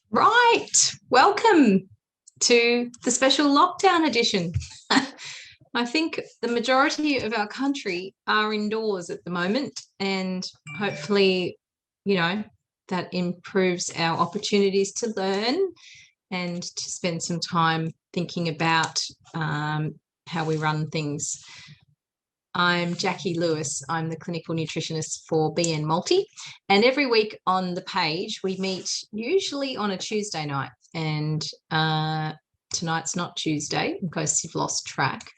Right. Welcome to the special lockdown edition. I think the majority of our country are indoors at the moment, and hopefully, you know, that improves our opportunities to learn and to spend some time thinking about how we run things. I'm Jacqui Lewis. I'm the clinical nutritionist for BN Multi. And every week on the page, we meet usually on a Tuesday night. And tonight's not Tuesday in case you've lost track.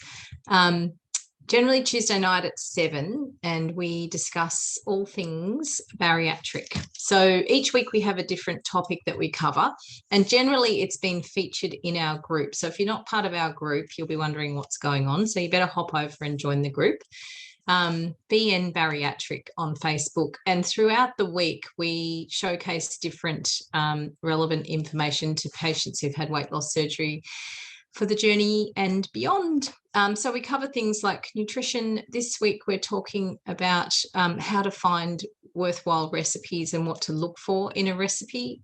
Generally Tuesday night at 7, and we discuss all things bariatric. So each week we have a different topic that we cover, and generally it's been featured in our group. So if you're not part of our group, you'll be wondering what's going on. So you better hop over and join the group. BN Bariatric on Facebook. And throughout the week, we showcase different relevant information to patients who've had weight loss surgery for the journey and beyond. So we cover things like nutrition. This week, we're talking about how to find worthwhile recipes and what to look for in a recipe,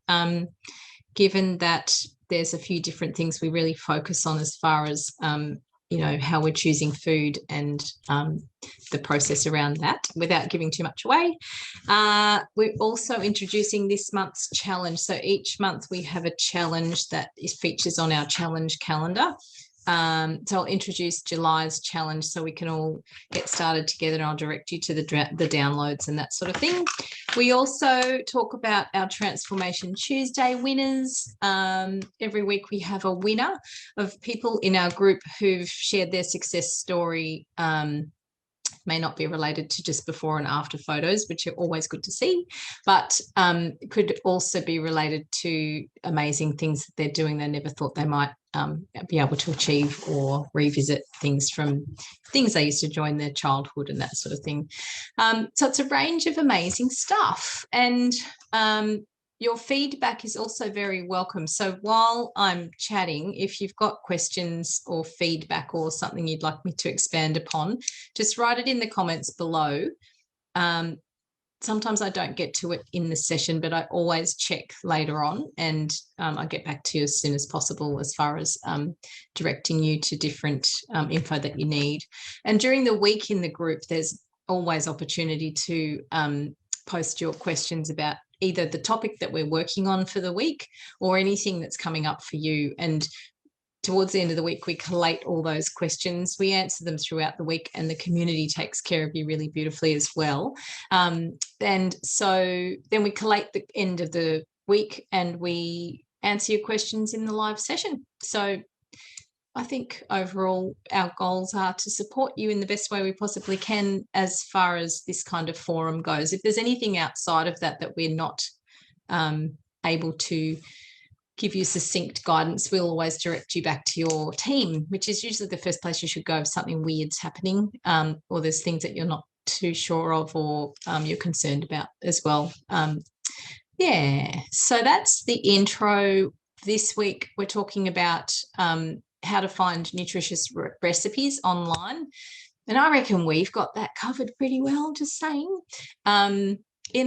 given that there's a few different things we really focus on as far as how we're choosing food and the process around that without giving too much away. We're also introducing this month's challenge. So each month we have a challenge that features on our challenge calendar. So I'll introduce July's challenge so we can all get started together, and I'll direct you to the downloads and that sort of thing. We also talk about our Transformation Tuesday winners. Every week we have a winner of people in our group who've shared their success story. May not be related to just before and after photos, which are always good to see, but could also be related to amazing things that they're doing they never thought they might be able to achieve, or revisit things from things they used to join their childhood and that sort of thing. So it's a range of amazing stuff. And your feedback is also very welcome. So while I'm chatting, if you've got questions or feedback or something you'd like me to expand upon, just write it in the comments below. Sometimes I don't get to it in the session, but I always check later on, and I get back to you as soon as possible as far as directing you to different info that you need. And during the week in the group, there's always opportunity to post your questions about either the topic that we're working on for the week or anything that's coming up for you. And towards the end of the week, we collate all those questions. We answer them throughout the week, and the community takes care of you really beautifully as well. And so then we collate the end of the week and we answer your questions in the live session. So I think overall our goals are to support you in the best way we possibly can as far as this kind of forum goes. If there's anything outside of that that we're not able to give you succinct guidance, we'll always direct you back to your team, which is usually the first place you should go if something weird's happening, or there's things that you're not too sure of, or you're concerned about as well. Yeah, so that's the intro. This week we're talking about how to find nutritious recipes online. And I reckon we've got that covered pretty well, just saying. On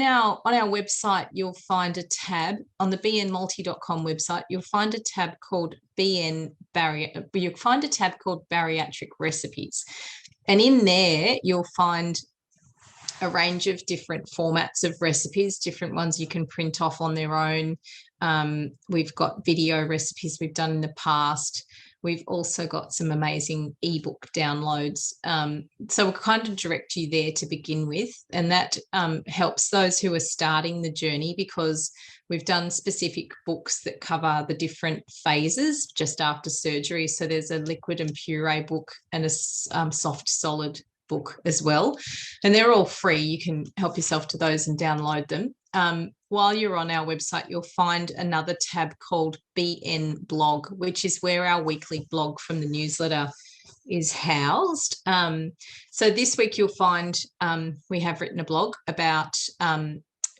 our website, you'll find a tab on the bnmulti.com website. You'll find a tab called Bariatric recipes, and in there you'll find a range of different formats of recipes, different ones you can print off on their own. We've got video recipes we've done in the past. We've also got some amazing ebook downloads. So we'll kind of direct you there to begin with. And that helps those who are starting the journey, because we've done specific books that cover the different phases just after surgery. So there's a liquid and puree book and a soft solid book as well. And they're all free. You can help yourself to those and download them. While you're on our website, you'll find another tab called BN Blog, which is where our weekly blog from the newsletter is housed. So this week you'll find we have written a blog about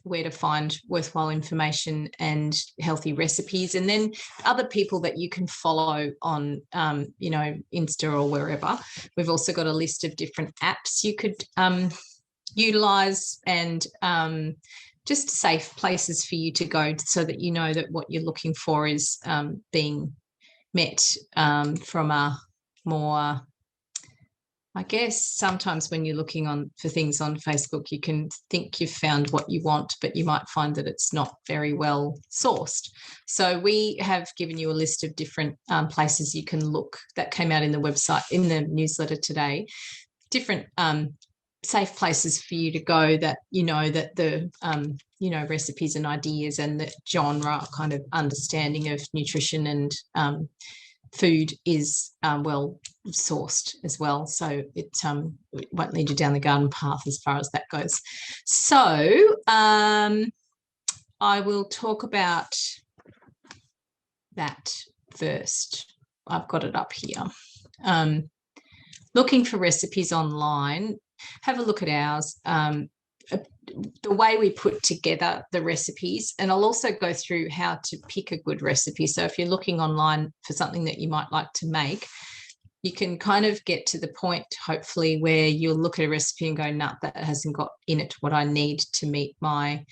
where to find worthwhile information and healthy recipes, and then other people that you can follow on, Insta or wherever. We've also got a list of different apps you could utilize and just safe places for you to go so that you know that what you're looking for is being met from a more, I guess sometimes when you're looking for things on Facebook, you can think you've found what you want, but you might find that it's not very well sourced. So we have given you a list of different places you can look that came out in the website, in the newsletter today, different safe places for you to go that you know that the recipes and ideas and the genre kind of understanding of nutrition and food is well sourced as well, so it won't lead you down the garden path as far as that goes. So I will talk about that first. I've got it up here. Looking for recipes online, have a look at ours. The way we put together the recipes, and I'll also go through how to pick a good recipe. So if you're looking online for something that you might like to make, you can kind of get to the point, hopefully, where you'll look at a recipe and go, nah, that hasn't got in it what I need to meet my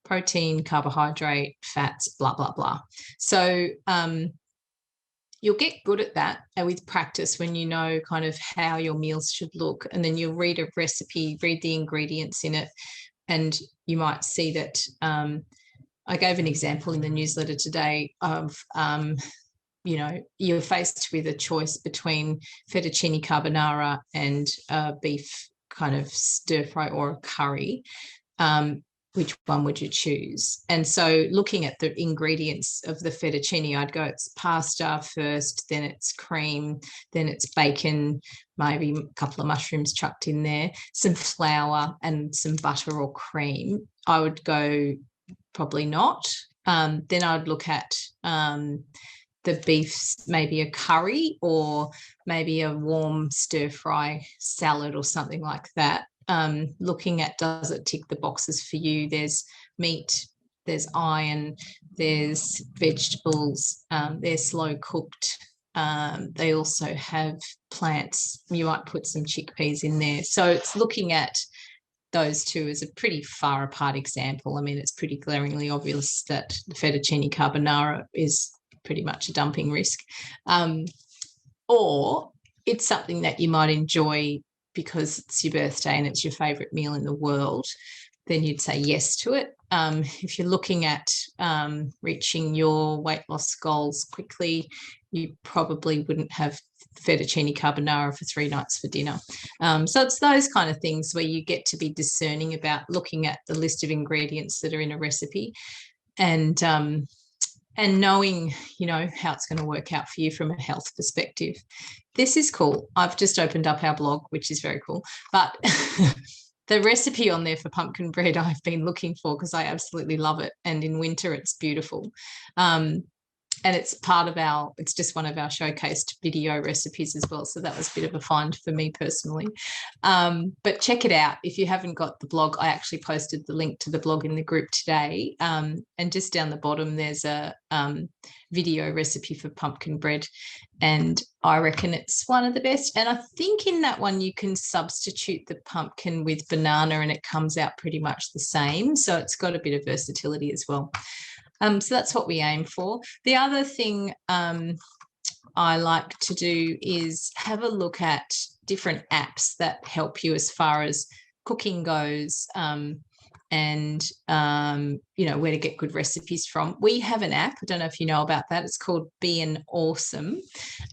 protein, carbohydrate, fats, blah, blah, blah. So you'll get good at that with practice when you know kind of how your meals should look, and then you'll read a recipe, read the ingredients in it, and you might see that I gave an example in the newsletter today of, you're faced with a choice between fettuccine carbonara and beef kind of stir fry or a curry. Which one would you choose? And so looking at the ingredients of the fettuccine, I'd go, it's pasta first, then it's cream, then it's bacon, maybe a couple of mushrooms chucked in there, some flour and some butter or cream. I would go probably not. Then I'd look at the beef, maybe a curry or maybe a warm stir fry salad or something like that. Looking at, does it tick the boxes for you? There's meat, there's iron, there's vegetables, they're slow cooked. They also have plants. You might put some chickpeas in there. So it's looking at those two as a pretty far apart example. I mean, it's pretty glaringly obvious that the fettuccine carbonara is pretty much a dumping risk. Or it's something that you might enjoy because it's your birthday and it's your favourite meal in the world, then you'd say yes to it. If you're looking at reaching your weight loss goals quickly, you probably wouldn't have fettuccine carbonara for 3 nights for dinner. So it's those kind of things where you get to be discerning about looking at the list of ingredients that are in a recipe and knowing, how it's going to work out for you from a health perspective. This is cool. I've just opened up our blog, which is very cool. But the recipe on there for pumpkin bread I've been looking for because I absolutely love it. And in winter, it's beautiful. And it's it's just one of our showcased video recipes as well. So that was a bit of a find for me personally. But check it out. If you haven't got the blog, I actually posted the link to the blog in the group today. And just down the bottom, there's a video recipe for pumpkin bread. And I reckon it's one of the best. And I think in that one, you can substitute the pumpkin with banana and it comes out pretty much the same. So it's got a bit of versatility as well. So that's what we aim for. The other thing I like to do is have a look at different apps that help you as far as cooking goes and, where to get good recipes from. We have an app. I don't know if you know about that. It's called BN Awesome.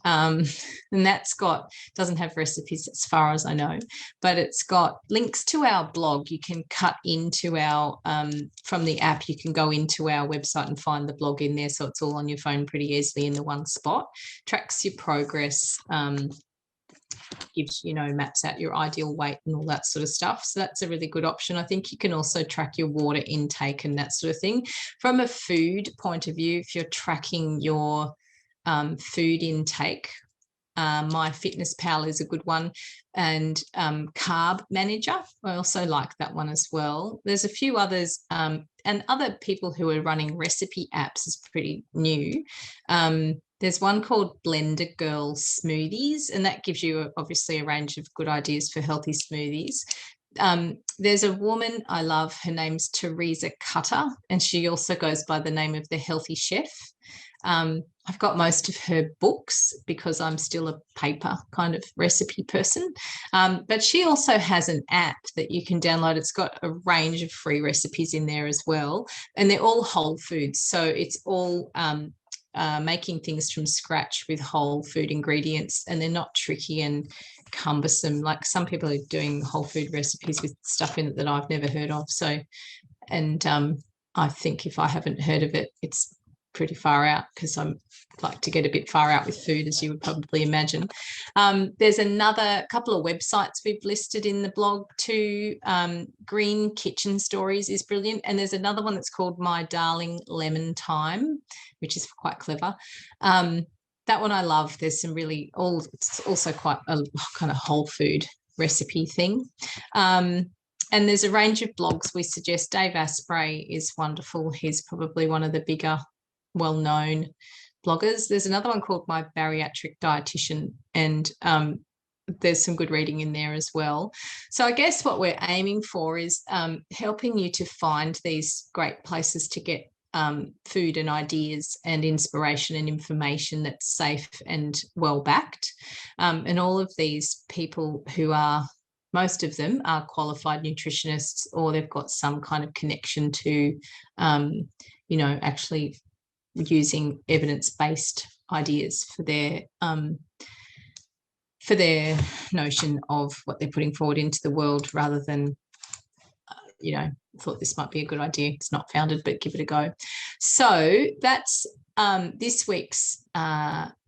And doesn't have recipes as far as I know, but it's got links to our blog. You can cut into our, from the app, you can go into our website and find the blog in there. So it's all on your phone pretty easily in the one spot. Tracks your progress, gives, maps out your ideal weight and all that sort of stuff. So that's a really good option. I think you can also track your water intake and that sort of thing. From a food point of view, if you're tracking your food intake, MyFitnessPal is a good one, and Carb Manager, I also like that one as well. There's a few others, and other people who are running recipe apps is pretty new. There's one called Blender Girl Smoothies, and that gives you obviously a range of good ideas for healthy smoothies. there's a woman I love. Her name's Teresa Cutter, and she also goes by the name of the Healthy Chef. I've got most of her books because I'm still a paper kind of recipe person. But she also has an app that you can download. It's got a range of free recipes in there as well. And they're all whole foods. So it's all making things from scratch with whole food ingredients, and they're not tricky and cumbersome. Like some people are doing whole food recipes with stuff in it that I've never heard of. So, and I think if I haven't heard of it, it's pretty far out, because I'm like to get a bit far out with food, as you would probably imagine. There's another couple of websites we've listed in the blog too. Green Kitchen Stories is brilliant, and there's another one that's called My Darling Lemon Time, which is quite clever. That one I love. There's some really it's also quite a kind of whole food recipe thing. And there's a range of blogs we suggest. Dave Asprey is wonderful. He's probably one of the bigger, well-known bloggers. There's another one called My Bariatric Dietitian, and there's some good reading in there as well. So I guess what we're aiming for is helping you to find these great places to get food and ideas and inspiration and information that's safe and well-backed. And all of these people who are, most of them are qualified nutritionists, or they've got some kind of connection to, actually using evidence-based ideas for their notion of what they're putting forward into the world, rather than, thought this might be a good idea. It's not founded, but give it a go. So that's this week's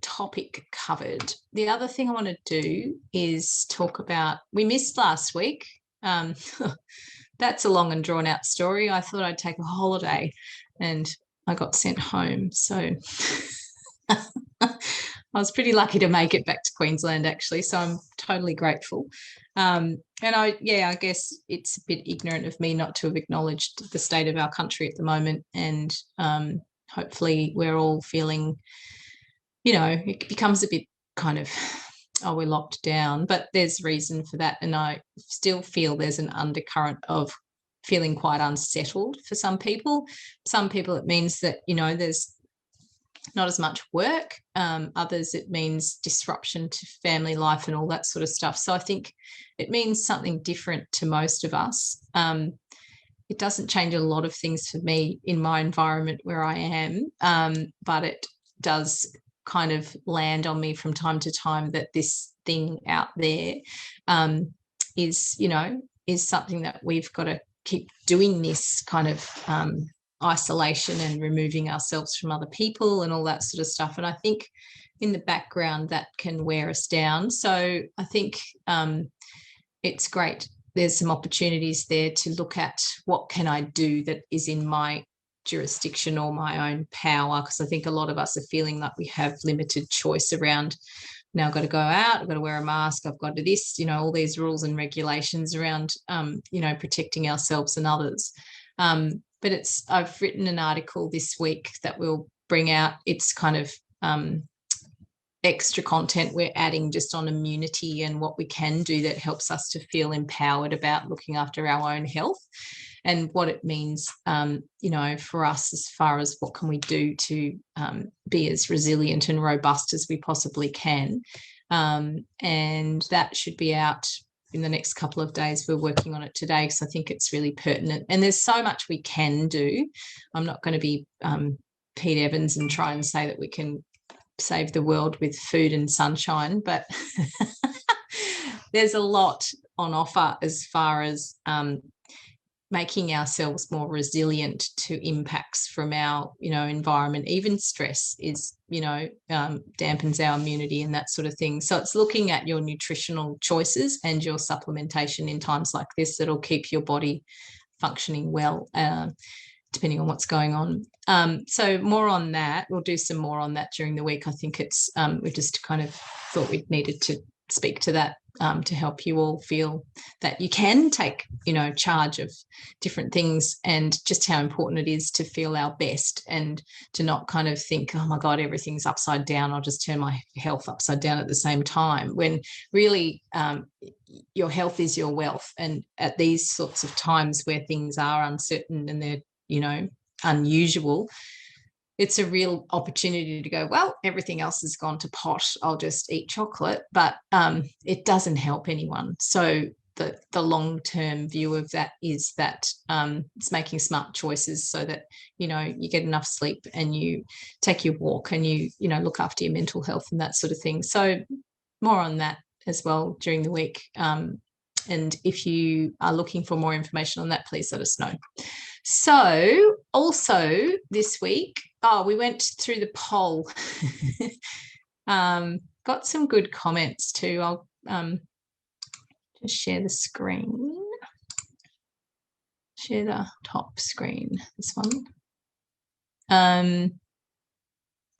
topic covered. The other thing I want to do is talk about, we missed last week. That's a long and drawn out story. I thought I'd take a holiday and I got sent home. So I was pretty lucky to make it back to Queensland, actually. So I'm totally grateful. And I guess it's a bit ignorant of me not to have acknowledged the state of our country at the moment. And hopefully we're all feeling, it becomes a bit kind of, we're locked down, but there's reason for that. And I still feel there's an undercurrent of feeling quite unsettled for some people. Some people, it means that, there's not as much work. Others, it means disruption to family life and all that sort of stuff. So I think it means something different to most of us. It doesn't change a lot of things for me in my environment where I am, but it does kind of land on me from time to time that this thing out there is something that we've got to keep doing, this kind of isolation and removing ourselves from other people and all that sort of stuff. And I think in the background that can wear us down. So I think it's great. There's some opportunities there to look at what can I do that is in my jurisdiction or my own power, because I think a lot of us are feeling like we have limited choice around, now I've got to go out, I've got to wear a mask, I've got to do this, all these rules and regulations around, protecting ourselves and others. But I've written an article this week that we'll bring out. It's kind of extra content we're adding just on immunity and what we can do that helps us to feel empowered about looking after our own health, and what it means, for us as far as what can we do to be as resilient and robust as we possibly can. And that should be out in the next couple of days. We're working on it today because I think it's really pertinent. And there's so much we can do. I'm not going to be Pete Evans and try and say that we can save the world with food and sunshine, but there's a lot on offer as far as making ourselves more resilient to impacts from our, environment. Even stress is, dampens our immunity and that sort of thing. So it's looking at your nutritional choices and your supplementation in times like this that'll keep your body functioning well, depending on what's going on. So more on that. We'll do some more on that during the week. I think it's we just kind of thought we needed to speak to that to help you all feel that you can take, charge of different things, and just how important it is to feel our best and to not kind of think, oh my God, everything's upside down. I'll just turn my health upside down at the same time, when really your health is your wealth. And at these sorts of times where things are uncertain and they're, unusual, it's a real opportunity to go, well, everything else has gone to pot, I'll just eat chocolate. But it doesn't help anyone. So the long-term view of that is that it's making smart choices so that, you get enough sleep and you take your walk and you look after your mental health and that sort of thing. So more on that as well during the week. And if you are looking for more information on that, please let us know. So also this week, we went through the poll. Got some good comments too. I'll just share the screen. Share the top screen, this one.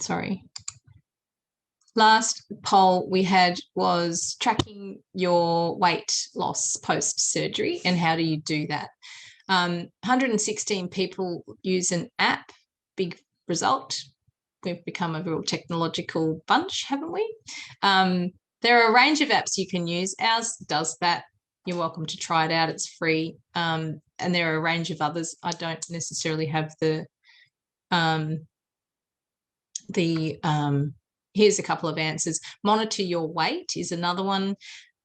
Sorry. Last poll we had was tracking your weight loss post-surgery and how do you do that. 116 people use an app, big result. We've become a real technological bunch, haven't we? There are a range of apps you can use. Ours does that. You're welcome to try it out. It's free. And there are a range of others. I don't necessarily have here's a couple of answers. Monitor Your Weight is another one.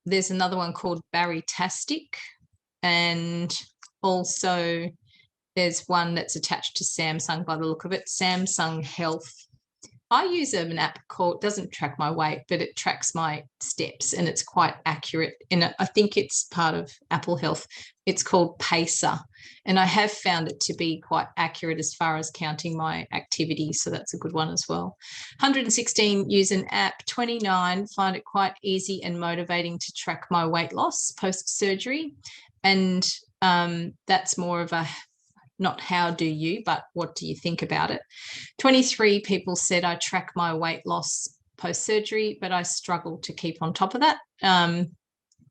There's another one called Bariatric, and also there's one that's attached to Samsung by the look of it, Samsung Health. I use an app called, doesn't track my weight, but it tracks my steps and it's quite accurate. And I think it's part of Apple Health. It's called Pacer. And I have found it to be quite accurate as far as counting my activity. So that's a good one as well. 116 use an app. 29 find it quite easy and motivating to track my weight loss post-surgery. And that's more of a, not how do you, but what do you think about it? 23 people said, I track my weight loss post-surgery, but I struggle to keep on top of that,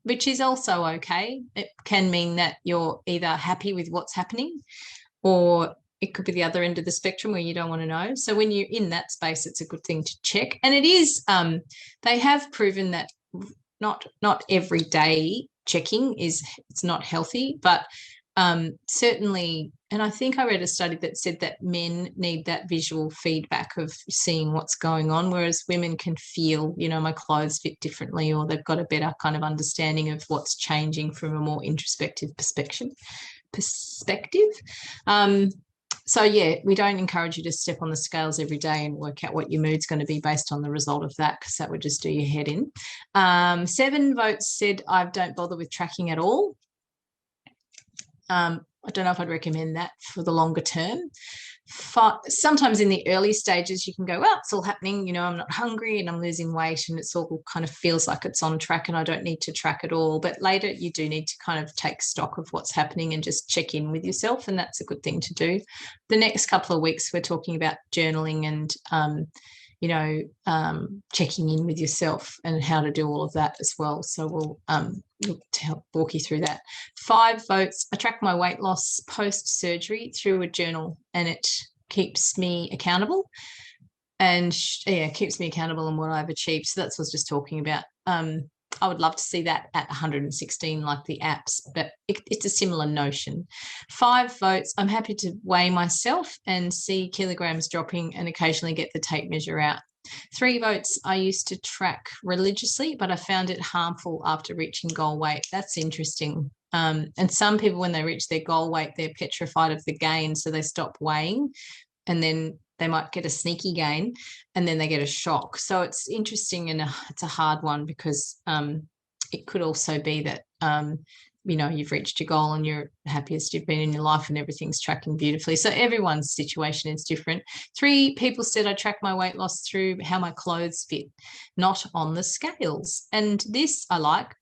which is also okay. It can mean that you're either happy with what's happening, or it could be the other end of the spectrum where you don't want to know. So when you're in that space, it's a good thing to check. And it is, they have proven that not every day checking it's not healthy, but certainly, and I think I read a study that said that men need that visual feedback of seeing what's going on, whereas women can feel, my clothes fit differently, or they've got a better kind of understanding of what's changing from a more introspective perspective. So yeah, we don't encourage you to step on the scales every day and work out what your mood's going to be based on the result of that, because that would just do your head in. 7 votes said, I don't bother with tracking at all. I don't know if I'd recommend that for the longer term. Sometimes in the early stages, you can go, well, it's all happening, I'm not hungry and I'm losing weight and it's all kind of feels like it's on track and I don't need to track at all. But later you do need to kind of take stock of what's happening and just check in with yourself, and that's a good thing to do. The next couple of weeks, we're talking about journaling and checking in with yourself and how to do all of that as well. So we'll to help walk you through that. 5 votes. I track my weight loss post-surgery through a journal, and it keeps me accountable. And keeps me accountable on what I've achieved. So that's what I was just talking about. I would love to see that at 116 like the apps, but it's a similar notion. 5 votes. I'm happy to weigh myself and see kilograms dropping and occasionally get the tape measure out. 3 votes. I used to track religiously, but I found it harmful after reaching goal weight. That's interesting. And some people, when they reach their goal weight, they're petrified of the gain, so they stop weighing, and then they might get a sneaky gain and then they get a shock. So it's interesting, and it's a hard one, because it could also be that, you've reached your goal and you're happiest you've been in your life and everything's tracking beautifully. So everyone's situation is different. 3 people said, I track my weight loss through how my clothes fit, not on the scales. And this I like.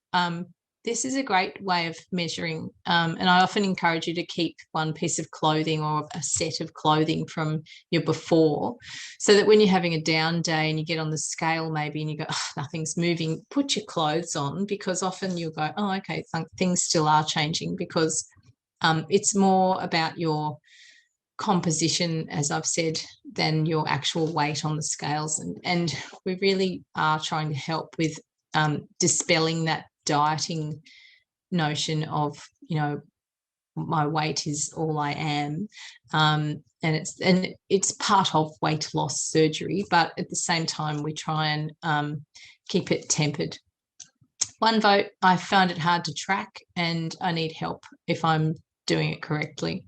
this is a great way of measuring. And I often encourage you to keep one piece of clothing or a set of clothing from your before, so that when you're having a down day and you get on the scale maybe and you go, oh, nothing's moving, put your clothes on, because often you'll go, oh, okay, things still are changing, because it's more about your composition, as I've said, than your actual weight on the scales. And we really are trying to help with dispelling that dieting notion of, you know, my weight is all I am. And it's part of weight loss surgery, but at the same time we try and keep it tempered. One vote, I found it hard to track and I need help if I'm doing it correctly.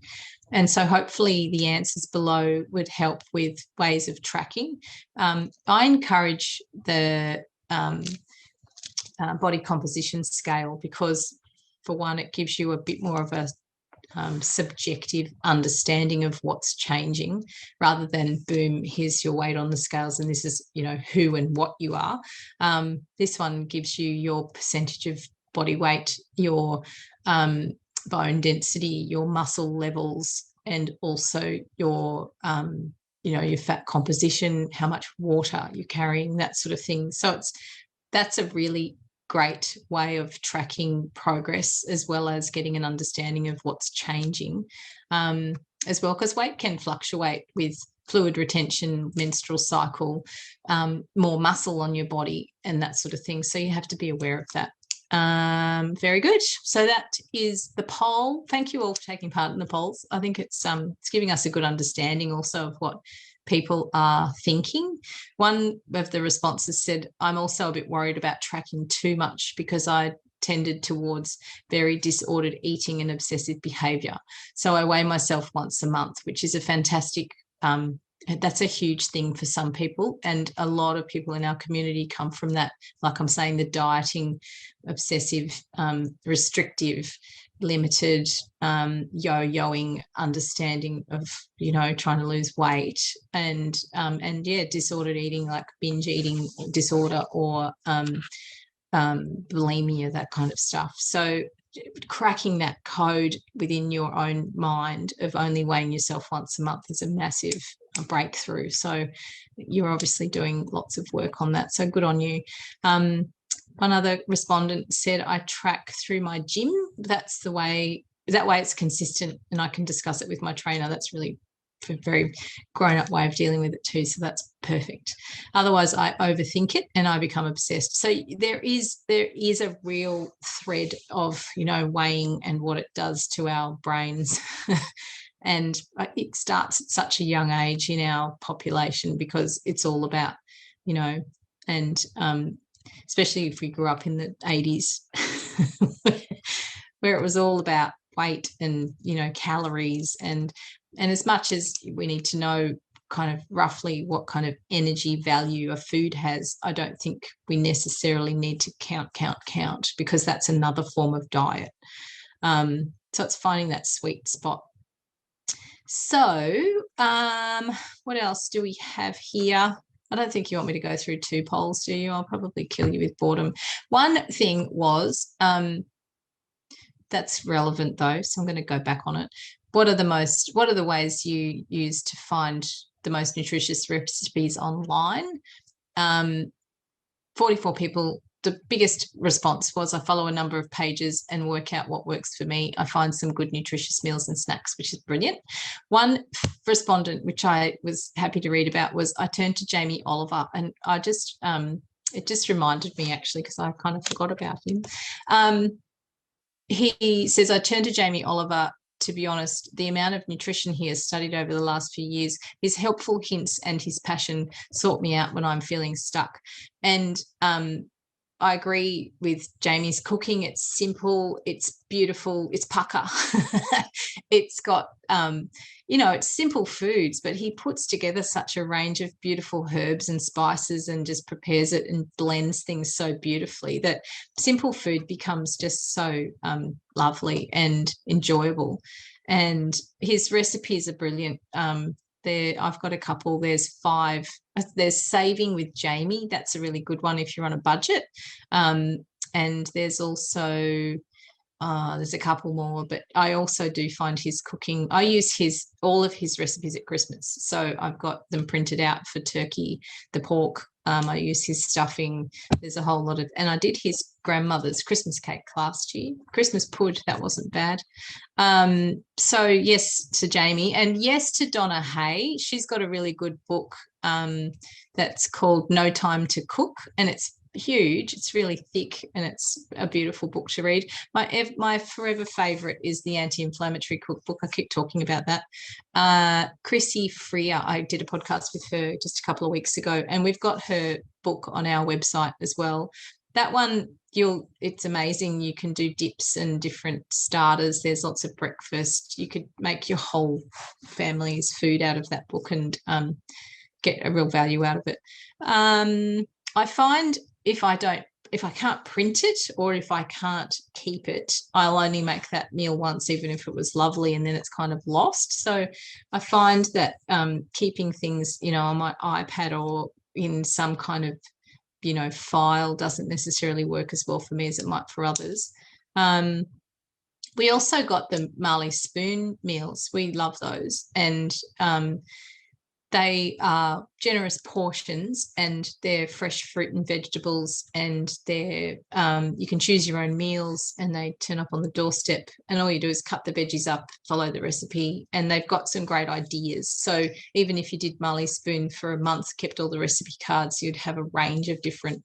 And so hopefully the answers below would help with ways of tracking. I encourage the body composition scale, because for one, it gives you a bit more of a subjective understanding of what's changing, rather than boom, here's your weight on the scales and this is, you know, who and what you are. This one gives you your percentage of body weight, your bone density, your muscle levels, and also your you know, your fat composition, how much water you're carrying, that sort of thing. So that's a really great way of tracking progress, as well as getting an understanding of what's changing as well, because weight can fluctuate with fluid retention, menstrual cycle, more muscle on your body and that sort of thing. So you have to be aware of that. Very good. So that is the poll. Thank you all for taking part in the polls. I think it's giving us a good understanding also of what people are thinking. One of the responses said, I'm also a bit worried about tracking too much because I tended towards very disordered eating and obsessive behavior. So I weigh myself once a month, which is a fantastic, that's a huge thing for some people. And a lot of people in our community come from that, like I'm saying, the dieting, obsessive, restrictive, limited, yo-yoing understanding of, you know, trying to lose weight, and yeah, disordered eating, like binge eating disorder or bulimia, that kind of stuff. So cracking that code within your own mind of only weighing yourself once a month is a massive breakthrough. So you're obviously doing lots of work on that. So good on you. One other respondent said, I track through my gym. That's the way, that way it's consistent and I can discuss it with my trainer. That's really a very grown-up way of dealing with it too. So that's perfect. Otherwise, I overthink it and I become obsessed. So there is a real thread of, you know, weighing and what it does to our brains. And it starts at such a young age in our population, because it's all about, you know, and especially if we grew up in the 80s where it was all about weight and, you know, calories, and as much as we need to know kind of roughly what kind of energy value a food has, I don't think we necessarily need to count, because that's another form of diet. So it's finding that sweet spot. So what else do we have here? I don't think you want me to go through 2 polls, do you? I'll probably kill you with boredom. One thing was, that's relevant though, so I'm going to go back on it. What are the ways you use to find the most nutritious recipes online? 44 people. The biggest response was, I follow a number of pages and work out what works for me. I find some good nutritious meals and snacks, which is brilliant. One respondent, which I was happy to read about, was, I turned to Jamie Oliver, and I just, it just reminded me actually, because I kind of forgot about him. He says, I turned to Jamie Oliver. To be honest, the amount of nutrition he has studied over the last few years, his helpful hints and his passion sort me out when I'm feeling stuck. And I agree with Jamie's cooking. It's simple, it's beautiful, it's pucker. It's got, you know, it's simple foods, but he puts together such a range of beautiful herbs and spices and just prepares it and blends things so beautifully that simple food becomes just so lovely and enjoyable. And his recipes are brilliant. I've got a couple. There's 5. There's Saving with Jamie. That's a really good one if you're on a budget. And there's also there's a couple more, but I also do find his cooking. I use all of his recipes at Christmas. So I've got them printed out for turkey, the pork. I use his stuffing. There's a whole lot of, and I did his grandmother's Christmas cake last year. Christmas pud, that wasn't bad. So yes to Jamie, and yes to Donna Hay. She's got a really good book that's called No Time to Cook, and it's huge. It's really thick, and it's a beautiful book to read. My forever favorite is the anti-inflammatory cookbook. I keep talking about that. Chrissy Freer, I did a podcast with her just a couple of weeks ago, and we've got her book on our website as well. That one, it's amazing. You can do dips and different starters. There's lots of breakfast. You could make your whole family's food out of that book and get a real value out of it. I find if I can't print it, or if I can't keep it, I'll only make that meal once, even if it was lovely, and then it's kind of lost. So I find that keeping things, on my iPad or in some kind of, file doesn't necessarily work as well for me as it might for others. We also got the Marley Spoon meals. We love those. And they are generous portions, and they're fresh fruit and vegetables, and they're you can choose your own meals, and they turn up on the doorstep, and all you do is cut the veggies up, follow the recipe, and they've got some great ideas. So even if you did Marley Spoon for a month, kept all the recipe cards, you'd have a range of different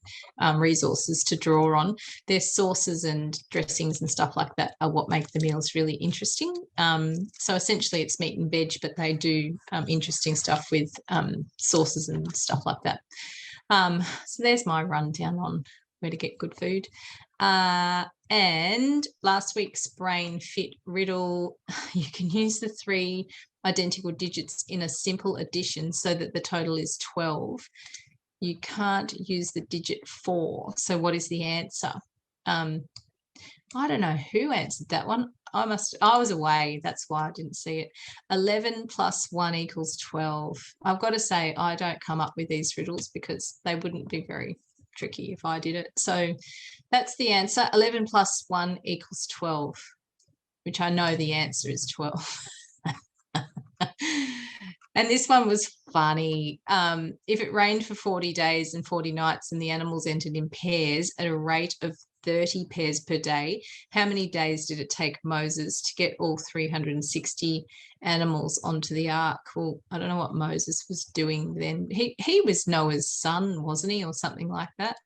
resources to draw on. Their sauces and dressings and stuff like that are what make the meals really interesting. So essentially it's meat and veg, but they do interesting stuff with sauces and stuff like that. So there's my rundown on where to get good food. And last week's Brain Fit riddle, you can use the 3 identical digits in a simple addition so that the total is 12. You can't use the digit 4. So what is the answer? I don't know who answered that one. I was away. That's why I didn't see it. 11 plus 1 equals 12. I've got to say, I don't come up with these riddles because they wouldn't be very tricky if I did it. So that's the answer. 11 plus 1 equals 12, which I know the answer is 12. And this one was funny. If it rained for 40 days and 40 nights and the animals entered in pairs at a rate of 30 pairs per day, how many days did it take Moses to get all 360 animals onto the ark? Well, I don't know what Moses was doing then. He was Noah's son, wasn't he, or something like that?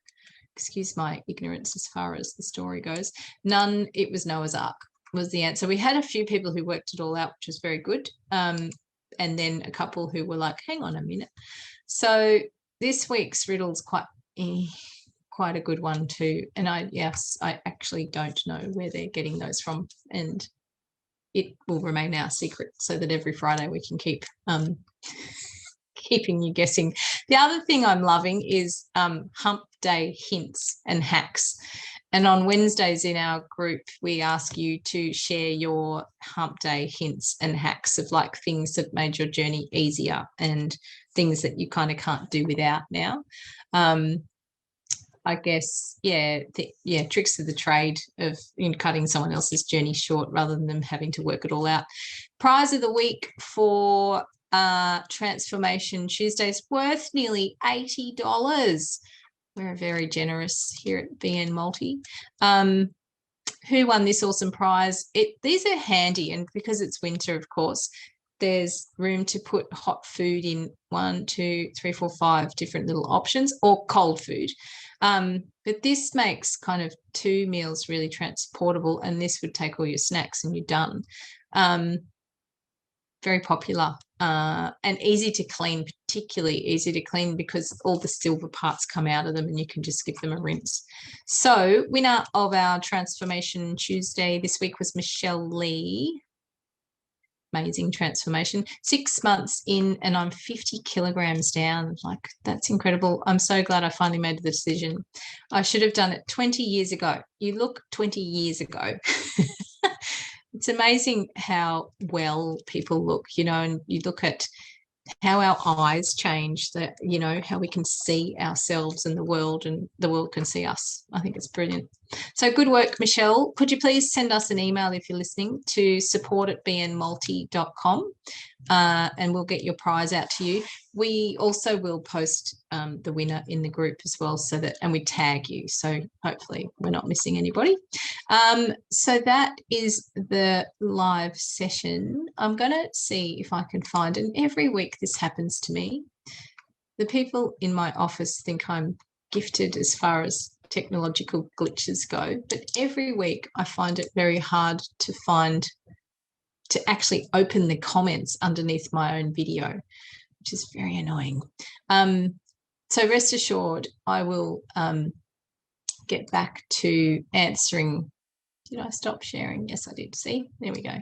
Excuse my ignorance as far as the story goes. None, it was Noah's ark was the answer. We had a few people who worked it all out, which was very good. And then a couple who were like, hang on a minute. So this week's riddle's quite a good one too. And I actually don't know where they're getting those from, and it will remain our secret so that every Friday we can keep keeping you guessing. The other thing I'm loving is Hump Day hints and hacks. And on Wednesdays in our group, we ask you to share your Hump Day hints and hacks of like things that made your journey easier and things that you kind of can't do without now. I guess, tricks of the trade of cutting someone else's journey short rather than them having to work it all out. Prize of the week for Transformation Tuesdays, worth nearly $80. We're very generous here at BN Multi. Who won this awesome prize? These are handy, and because it's winter, of course, there's room to put hot food in 1, 2, 3, 4, 5 different little options, or cold food. But this makes kind of 2 meals really transportable, and this would take all your snacks and you're done. Very popular and easy to clean, particularly easy to clean because all the silver parts come out of them and you can just give them a rinse. So winner of our Transformation Tuesday this week was Michelle Lee. Amazing transformation. 6 months in and I'm 50 kilograms down. Like, that's incredible. I'm so glad I finally made the decision. I should have done it 20 years ago. You look 20 years ago. It's amazing how well people look, and you look at how our eyes change, that, how we can see ourselves and the world can see us. I think it's brilliant. So good work, Michelle. Could you please send us an email if you're listening to support@bnmulti.com, and we'll get your prize out to you. We also will post the winner in the group as well, so that, and we tag you, so hopefully we're not missing anybody. So that is the live session. I'm going to see if I can find, and every week this happens to me. The people in my office think I'm gifted as far as technological glitches go, but every week I find it very hard to actually open the comments underneath my own video, which is very annoying. So rest assured, I will get back to answering. Did I stop sharing? Yes, I did. See, there we go.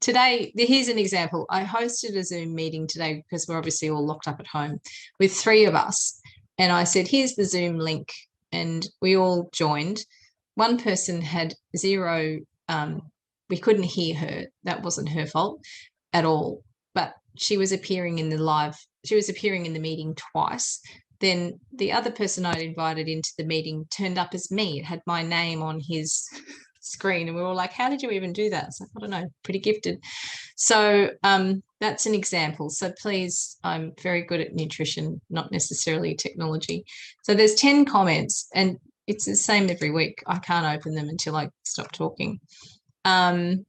Today, here's an example. I hosted a Zoom meeting today because we're obviously all locked up at home with 3 of us. And I said, here's the Zoom link. And we all joined. One person had 0, we couldn't hear her. That wasn't her fault at all. But she was appearing in the meeting twice. Then the other person I'd invited into the meeting turned up as me. It had my name on his screen, and we were all like, how did you even do that? It's like, I don't know, pretty gifted. So that's an example. So please, I'm very good at nutrition, not necessarily technology. So there's 10 comments, and it's the same every week. I can't open them until I stop talking. Here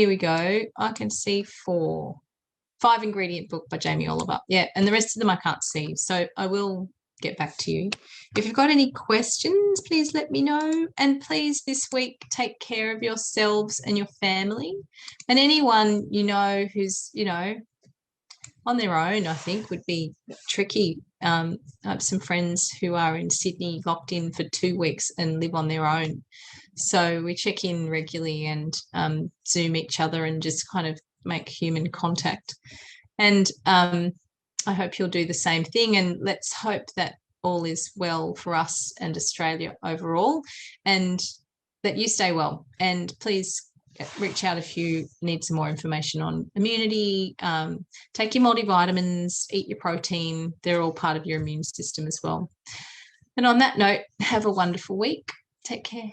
we go. I can see 4. 5 ingredient book by Jamie Oliver. Yeah, and the rest of them I can't see. So I will get back to you. If you've got any questions, please let me know. And please, this week, take care of yourselves and your family. And anyone you know who's, on their own, I think, would be tricky. I have some friends who are in Sydney locked in for 2 weeks and live on their own. So we check in regularly and Zoom each other and just kind of make human contact. And I hope you'll do the same thing, and let's hope that all is well for us and Australia overall, and that you stay well. And please reach out if you need some more information on immunity. Take your multivitamins, eat your protein. They're all part of your immune system as well. And on that note, have a wonderful week. Take care.